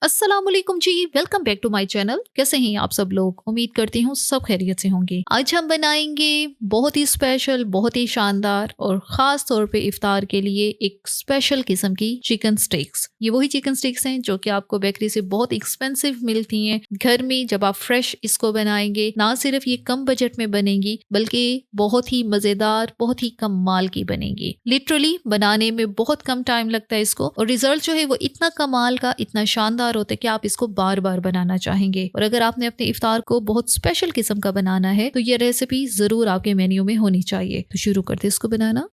अस्सलामुअलैकुम जी, welcome back to my channel. कैसे हैं आप सब लोग? उम्मीद करती हूँ सब खैरियत से होंगे। आज हम बनाएंगे बहुत ही स्पेशल, बहुत ही शानदार और ख़ास तौर पे इफ्तार के लिए एक स्पेशल किस्म की चिकन स्टिक्स। ये वही चिकन स्टिक्स हैं जो कि आपको बेकरी से बहुत एक्सपेंसिव मिलती हैं। घर में जब आप फ्रेश इसको बनाएंगे, ना सिर्फ ये कम बजट में बनेगी बल्कि बहुत ही मज़ेदार, बहुत ही कम माल की बनेगी। लिटरली बनाने में बहुत कम टाइम लगता है इसको, और रिजल्ट जो है वो इतना कमाल का, इतना शानदार होता है कि आप इसको बार बार बनाना चाहेंगे। और अगर आपने अपने इफ्तार को बहुत स्पेशल किस्म का बनाना है तो ये रेसिपी जरूर आपके मेन्यू में होनी चाहिए। तो शुरू करते हैं इसको बनाना।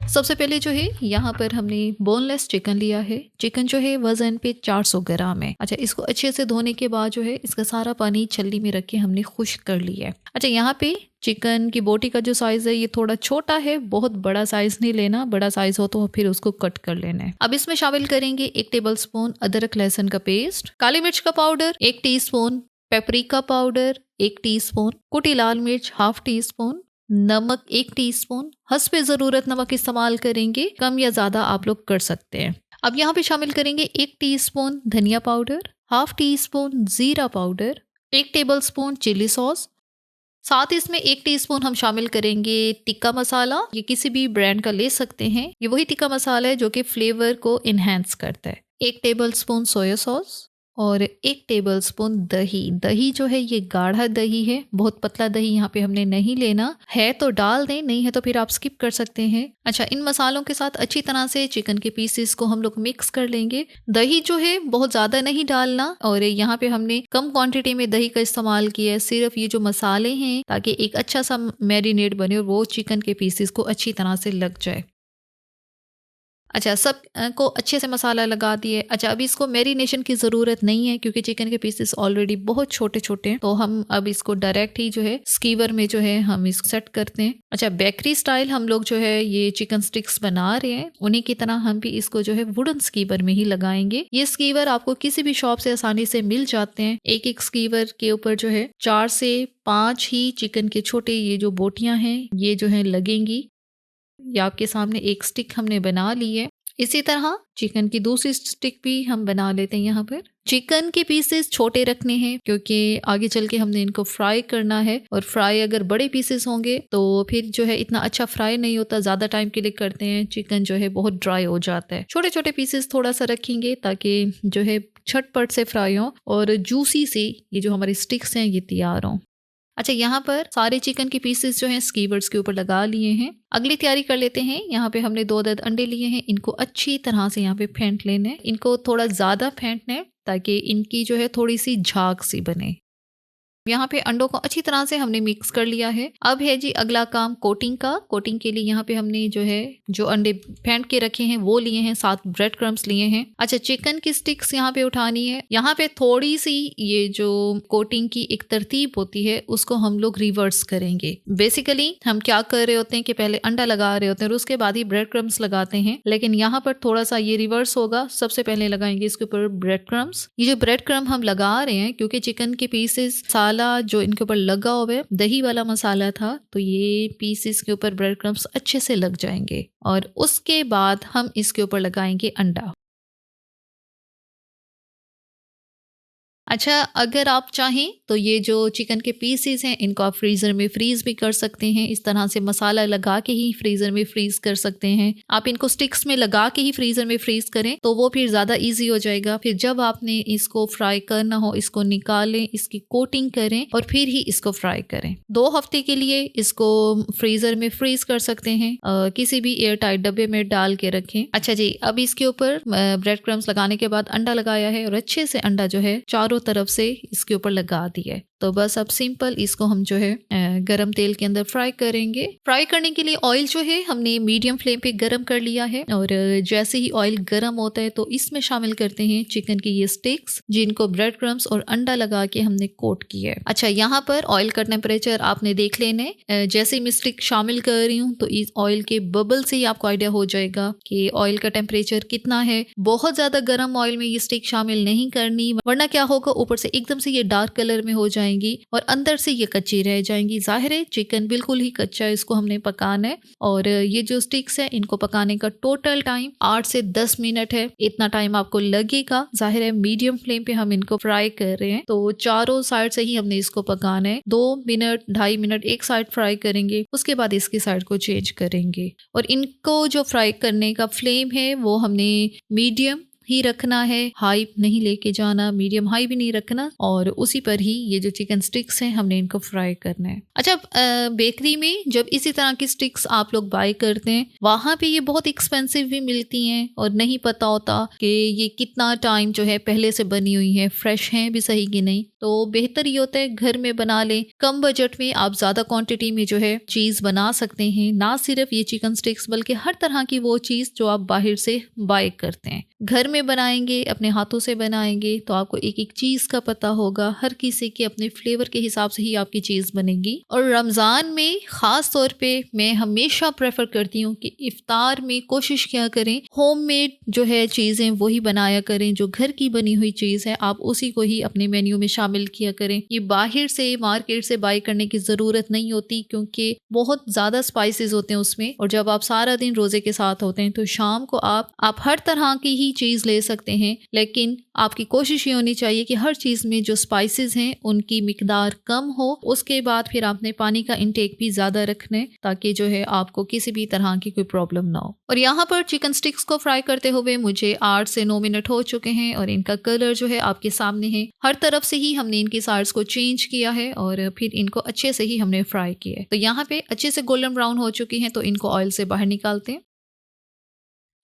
सबसे पहले जो है यहाँ पर हमने बोनलेस चिकन लिया है। चिकन जो है वजन पे 400 ग्राम है। अच्छा, इसको अच्छे से धोने के बाद जो है इसका सारा पानी छलनी में रख के हमने खुश्क कर लिया है। अच्छा, यहाँ पे चिकन की बोटी का जो साइज है ये थोड़ा छोटा है, बहुत बड़ा साइज नहीं लेना, बड़ा साइज हो तो फिर उसको कट कर लेना है। अब इसमें शामिल करेंगे 1 टेबलस्पून अदरक लहसुन का पेस्ट, काली मिर्च का powder 1 teaspoon, paprika powder 1 teaspoon, कुटी लाल मिर्च ½ टीस्पून, नमक 1 टीस्पून। हस्बे ज़रूरत नमक इस्तेमाल करेंगे, कम या ज़्यादा आप लोग कर सकते हैं। अब यहाँ पे शामिल करेंगे 1 टीस्पून धनिया पाउडर, ½ टीस्पून जीरा पाउडर, 1 टेबलस्पून चिली सॉस। साथ ही इसमें 1 टीस्पून हम शामिल करेंगे टिक्का मसाला। ये किसी भी ब्रांड का ले सकते हैं। ये वही टिक्का मसाला है जो कि फ्लेवर को इन्हेंस करता है। 1 टेबलस्पून सोया सॉस और 1 टेबलस्पून दही। दही जो है ये गाढ़ा दही है, बहुत पतला दही यहाँ पे हमने नहीं लेना है, तो डाल दें, नहीं है तो फिर आप स्किप कर सकते हैं। अच्छा, इन मसालों के साथ अच्छी तरह से चिकन के पीसेस को हम लोग मिक्स कर लेंगे। दही जो है बहुत ज़्यादा नहीं डालना, और यहाँ पे हमने कम क्वांटिटी में दही का इस्तेमाल किया है। सिर्फ ये जो मसाले हैं ताकि एक अच्छा सा मैरिनेट बने और वो चिकन के पीसेस को अच्छी तरह से लग जाए। अच्छा, सब को अच्छे से मसाला लगा दिए। अच्छा, अभी इसको मैरिनेशन की ज़रूरत नहीं है क्योंकि चिकन के पीसेस ऑलरेडी बहुत छोटे छोटे हैं, तो हम अब इसको डायरेक्ट ही जो है स्कीवर में जो है हम इसको सेट करते हैं। अच्छा, बेकरी स्टाइल हम लोग जो है ये चिकन स्टिक्स बना रहे हैं, उन्हीं की तरह हम भी इसको जो है वुडन स्कीवर में ही लगाएंगे। ये स्कीवर आपको किसी भी शॉप से आसानी से मिल जाते हैं। एक एक स्कीवर के ऊपर जो है 4 से 5 ही चिकन के छोटे ये जो बोटियां हैं ये जो है लगेंगी। ये आपके सामने एक स्टिक हमने बना ली है। इसी तरह चिकन की दूसरी स्टिक भी हम बना लेते हैं। यहाँ पर चिकन के पीसेस छोटे रखने हैं क्योंकि आगे चल के हमने इनको फ्राई करना है, और फ्राई अगर बड़े पीसेस होंगे तो फिर जो है इतना अच्छा फ्राई नहीं होता, ज़्यादा टाइम के लिए करते हैं, चिकन जो है बहुत ड्राई हो जाता है। छोटे छोटे पीसेस थोड़ा सा रखेंगे ताकि जो है झटपट से फ्राई हो और जूसी से ये जो हमारी स्टिक्स हैं ये तैयार हों। अच्छा, यहाँ पर सारे चिकन के पीसेस जो हैं स्कीवर्स के ऊपर लगा लिए हैं। अगली तैयारी कर लेते हैं। यहाँ पे हमने 2 अदद अंडे लिए हैं, इनको अच्छी तरह से यहाँ पे फेंट लेना है। इनको थोड़ा ज़्यादा फेंटना है ताकि इनकी जो है थोड़ी सी झाग सी बने। यहाँ पे अंडों को अच्छी तरह से हमने मिक्स कर लिया है। अब है जी अगला काम कोटिंग का। कोटिंग के लिए यहाँ पे हमने जो अंडे फेंट के रखे हैं वो लिए हैं, साथ ब्रेड क्रम्स लिए हैं। अच्छा, चिकन की स्टिक्स यहाँ पे उठानी है। यहाँ पे थोड़ी सी ये जो कोटिंग की एक तरतीब होती है उसको हम लोग रिवर्स करेंगे। बेसिकली हम क्या कर रहे होते हैं कि पहले अंडा लगा रहे होते हैं और उसके बाद ही ब्रेड क्रम्स लगाते हैं, लेकिन यहाँ पर थोड़ा सा ये रिवर्स होगा। सबसे पहले लगाएंगे इसके ऊपर ब्रेड क्रम्स। ये जो ब्रेड क्रम्ब हम लगा रहे हैं क्योंकि चिकन के पीसेस जो इनके ऊपर लगा हुआ है दही वाला मसाला था, तो ये पीसेस के ऊपर ब्रेड क्रम्स अच्छे से लग जाएंगे, और उसके बाद हम इसके ऊपर लगाएंगे अंडा। अच्छा, अगर आप चाहें तो ये जो चिकन के पीसेस हैं इनको आप फ्रीज़र में फ्रीज़ भी कर सकते हैं। इस तरह से मसाला लगा के ही फ्रीज़र में फ्रीज़ कर सकते हैं। आप इनको स्टिक्स में लगा के ही फ्रीज़र में फ्रीज़ करें तो वो फिर ज़्यादा इजी हो जाएगा। फिर जब आपने इसको फ्राई करना हो इसको निकालें, इसकी कोटिंग करें और फिर ही इसको फ्राई करें। 2 हफ्ते के लिए इसको फ्रीज़र में फ्रीज़ कर सकते हैं, किसी भी एयर टाइट डब्बे में डाल के रखें। अच्छा जी, अब इसके ऊपर ब्रेड क्रम्स लगाने के बाद अंडा लगाया है और अच्छे से अंडा जो है चारों तरफ से इसके ऊपर लगा दिया है। तो बस अब सिंपल इसको हम जो है गरम तेल के अंदर फ्राई करेंगे। फ्राई करने के लिए ऑयल जो है हमने मीडियम फ्लेम पे गरम कर लिया है, और जैसे ही ऑयल गरम होता है तो इसमें शामिल करते हैं चिकन की ये स्टिक्स जिनको ब्रेड क्रम्स और अंडा लगा के हमने कोट किया है। अच्छा, यहाँ पर ऑयल का टेम्परेचर आपने देख लेने। जैसे ही मैं स्टिक शामिल कर रही हूँ तो इस ऑयल के बबल से ही आपको आइडिया हो जाएगा कि ऑयल का टेम्परेचर कितना है। बहुत ज्यादा गर्म ऑयल में ये स्टिक शामिल नहीं करनी, वरना क्या होगा ऊपर से एकदम से ये डार्क कलर में हो जाए जाएंगी और अंदर से ये कच्ची रह जाएंगी। जाहिर है चिकन बिल्कुल ही कच्चा है, इसको हमने पकाना है। और ये जो स्टिक्स है इनको पकाने का टोटल टाइम 8 से 10 मिनट है। इतना टाइम आपको लगेगा। जाहिर है मीडियम फ्लेम पे हम इनको फ्राई कर रहे हैं, तो चारों साइड से ही हमने इसको पकाना है। 2 मिनट 2.5 मिनट एक साइड फ्राई करेंगे, उसके बाद इसकी साइड को चेंज करेंगे। और इनको जो फ्राई करने का फ्लेम है वो हमने मीडियम ही रखना है, हाई नहीं लेके जाना, मीडियम हाई भी नहीं रखना। और उसी पर ही ये जो चिकन स्टिक्स हैं हमने इनको फ्राई करना है। अच्छा, बेकरी में जब इसी तरह की स्टिक्स आप लोग बाय करते हैं वहां पे ये बहुत एक्सपेंसिव भी मिलती हैं और नहीं पता होता कि ये कितना टाइम जो है पहले से बनी हुई है, फ्रेश हैं भी सही कि नहीं। तो बेहतर ये होता है घर में बना लें। कम बजट में आप ज्यादा क्वांटिटी में जो है चीज बना सकते हैं। ना सिर्फ ये चिकन स्टिक्स बल्कि हर तरह की वो चीज जो आप बाहर से बाय करते हैं, घर में बनाएंगे, अपने हाथों से बनाएंगे तो आपको एक एक चीज का पता होगा। हर किसी के अपने फ्लेवर के हिसाब से ही आपकी चीज बनेगी। और रमजान में खास तौर पे मैं हमेशा प्रेफर करती हूँ कि इफ्तार में कोशिश क्या करें, होममेड जो है चीजें वही बनाया करें। जो घर की बनी हुई चीज है आप उसी को ही अपने मेन्यू में शामिल किया करें। ये बाहर से मार्केट से बाय करने की जरूरत नहीं होती क्योंकि बहुत ज्यादा स्पाइसेस होते हैं उसमें। और जब आप सारा दिन रोजे के साथ होते हैं तो शाम को आप हर तरह की ही चीज ले सकते हैं, लेकिन आपकी कोशिश ये होनी चाहिए कि हर चीज में जो स्पाइसेस हैं उनकी मिकदार कम हो। उसके बाद फिर आपने पानी का इंटेक भी ज्यादा रखना है ताकि जो है आपको किसी भी तरह की कोई प्रॉब्लम ना हो। और यहाँ पर चिकन स्टिक्स को फ्राई करते हुए मुझे 8 से 9 मिनट हो चुके हैं और इनका कलर जो है आपके सामने है। हर तरफ से ही हमने इनकी साइड्स को चेंज किया है और फिर इनको अच्छे से ही हमने फ्राई किया है। तो यहाँ पे अच्छे से गोल्डन ब्राउन हो चुकी हैं, तो इनको ऑयल से बाहर निकालते हैं।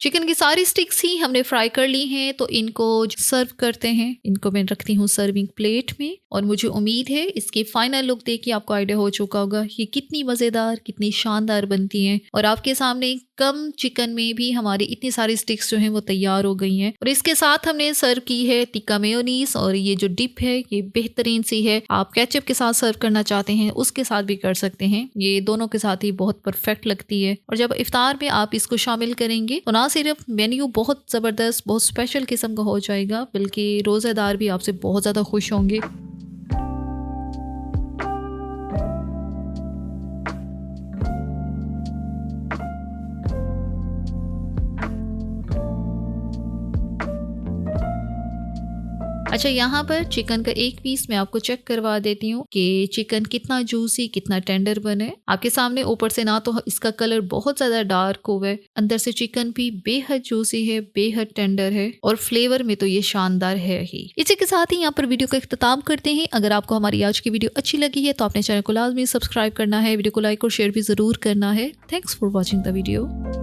चिकन की सारी स्टिक्स ही हमने फ्राई कर ली हैं, तो इनको सर्व करते हैं। इनको मैं रखती हूँ सर्विंग प्लेट में और मुझे उम्मीद है इसकी फाइनल लुक देख के आपको आइडिया हो चुका होगा ये कितनी मज़ेदार, कितनी शानदार बनती हैं। और आपके सामने कम चिकन में भी हमारी इतनी सारी स्टिक्स जो हैं वो तैयार हो गई हैं। और इसके साथ हमने सर्व की है टिक्का मेयोनीज और ये जो डिप है ये बेहतरीन सी है। आप केचप के साथ सर्व करना चाहते हैं उसके साथ भी कर सकते हैं, ये दोनों के साथ ही बहुत परफेक्ट लगती है। और जब इफ्तार में आप इसको शामिल करेंगे तो ना सिर्फ मेन्यू बहुत ज़बरदस्त, बहुत स्पेशल किस्म का हो जाएगा, बल्कि रोज़ेदार भी आपसे बहुत ज़्यादा खुश होंगे। अच्छा, यहाँ पर चिकन का एक पीस मैं आपको चेक करवा देती हूँ कि चिकन कितना जूसी, कितना टेंडर बने। आपके सामने ऊपर से ना तो इसका कलर बहुत ज्यादा डार्क हुआ है, अंदर से चिकन भी बेहद जूसी है, बेहद टेंडर है और फ्लेवर में तो ये शानदार है ही। इसी के साथ ही यहाँ पर वीडियो का इख्तिताम करते हैं। अगर आपको हमारी आज की वीडियो अच्छी लगी है तो अपने चैनल को लाजमी सब्सक्राइब करना है, वीडियो को लाइक और शेयर भी जरूर करना है। Thanks for watching the video.